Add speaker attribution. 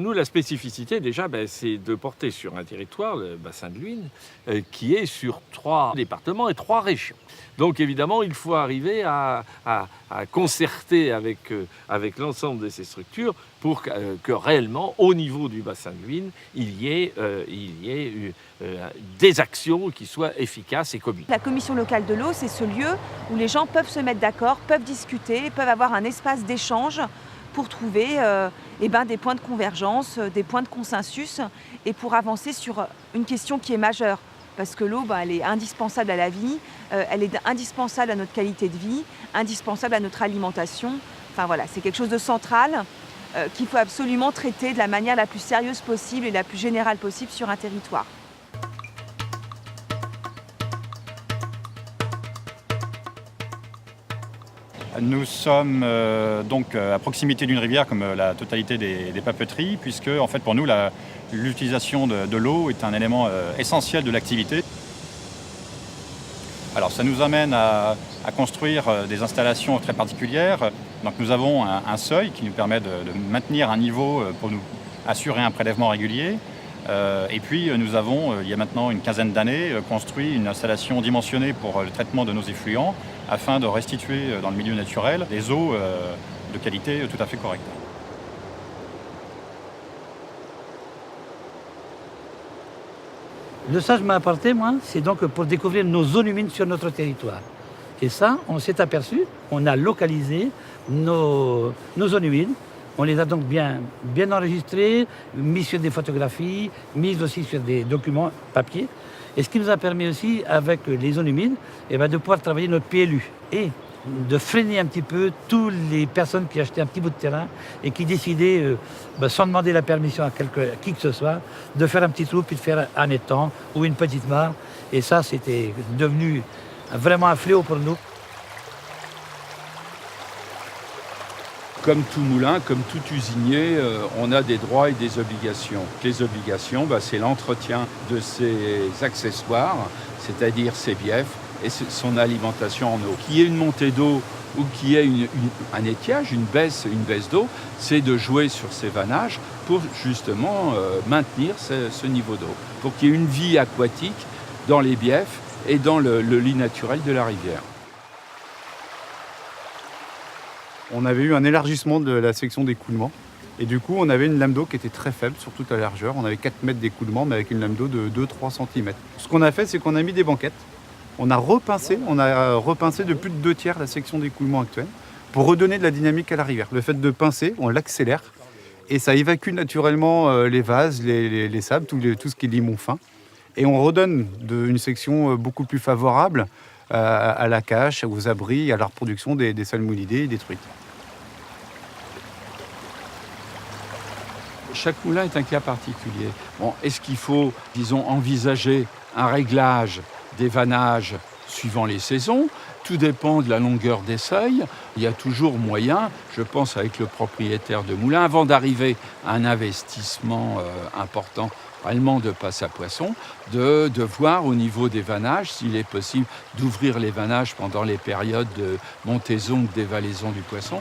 Speaker 1: Nous, la spécificité, déjà, c'est de porter sur un territoire, le bassin de l'Huisne, qui est sur 3 départements et 3 régions. Donc, évidemment, il faut arriver à concerter avec l'ensemble de ces structures pour que réellement, au niveau du bassin de l'Huisne, il y ait des actions qui soient efficaces et communes.
Speaker 2: La commission locale de l'eau, c'est ce lieu où les gens peuvent se mettre d'accord, peuvent discuter, peuvent avoir un espace d'échange pour trouver des points de convergence, des points de consensus et pour avancer sur une question qui est majeure. Parce que l'eau, elle est indispensable à la vie, elle est indispensable à notre qualité de vie, indispensable à notre alimentation. Enfin voilà, c'est quelque chose de central qu'il faut absolument traiter de la manière la plus sérieuse possible et la plus générale possible sur un territoire.
Speaker 3: Nous sommes donc à proximité d'une rivière comme la totalité des papeteries, puisque en fait, pour nous, l'utilisation de l'eau est un élément essentiel de l'activité. Alors ça nous amène à construire des installations très particulières. Donc nous avons un seuil qui nous permet de maintenir un niveau pour nous assurer un prélèvement régulier. Et puis nous avons, il y a maintenant une quinzaine d'années, construit une installation dimensionnée pour le traitement de nos effluents afin de restituer dans le milieu naturel des eaux de qualité tout à fait correcte.
Speaker 4: Le stage m'a apporté, moi, c'est donc pour découvrir nos zones humides sur notre territoire. Et ça, on s'est aperçu, on a localisé nos zones humides. On les a donc bien enregistrées, mis sur des photographies, mis aussi sur des documents papier. Et ce qui nous a permis aussi, avec les zones humides, de pouvoir travailler notre PLU et de freiner un petit peu toutes les personnes qui achetaient un petit bout de terrain et qui décidaient, sans demander la permission à qui que ce soit, de faire un petit trou puis de faire un étang ou une petite mare. Et ça, c'était devenu vraiment un fléau pour nous.
Speaker 5: Comme tout moulin, comme tout usinier, on a des droits et des obligations. Les obligations, c'est l'entretien de ses accessoires, c'est-à-dire ses biefs et son alimentation en eau. Qu'il y ait une montée d'eau ou qu'il y ait un étiage, une baisse d'eau, c'est de jouer sur ces vannages pour justement maintenir ce niveau d'eau, pour qu'il y ait une vie aquatique dans les biefs et dans le lit naturel de la rivière.
Speaker 6: On avait eu un élargissement de la section d'écoulement et du coup on avait une lame d'eau qui était très faible sur toute la largeur. On avait 4 mètres d'écoulement mais avec une lame d'eau de 2-3 cm. Ce qu'on a fait, c'est qu'on a mis des banquettes. On a repincé de plus de 2 tiers la section d'écoulement actuelle pour redonner de la dynamique à la rivière. Le fait de pincer, on l'accélère et ça évacue naturellement les vases, les sables, tout ce qui est limon fin. Et on redonne une section beaucoup plus favorable à la cache, aux abris, à la reproduction des salmonidés détruites.
Speaker 5: Chaque moulin est un cas particulier. Est-ce qu'il faut, envisager un réglage des vannages suivant les saisons? Tout dépend de la longueur des seuils. Il y a toujours moyen, je pense avec le propriétaire de moulin, avant d'arriver à un investissement important, réellement de passe à poisson, de voir au niveau des vannages s'il est possible d'ouvrir les vannages pendant les périodes de montaison ou d'évalaison du poisson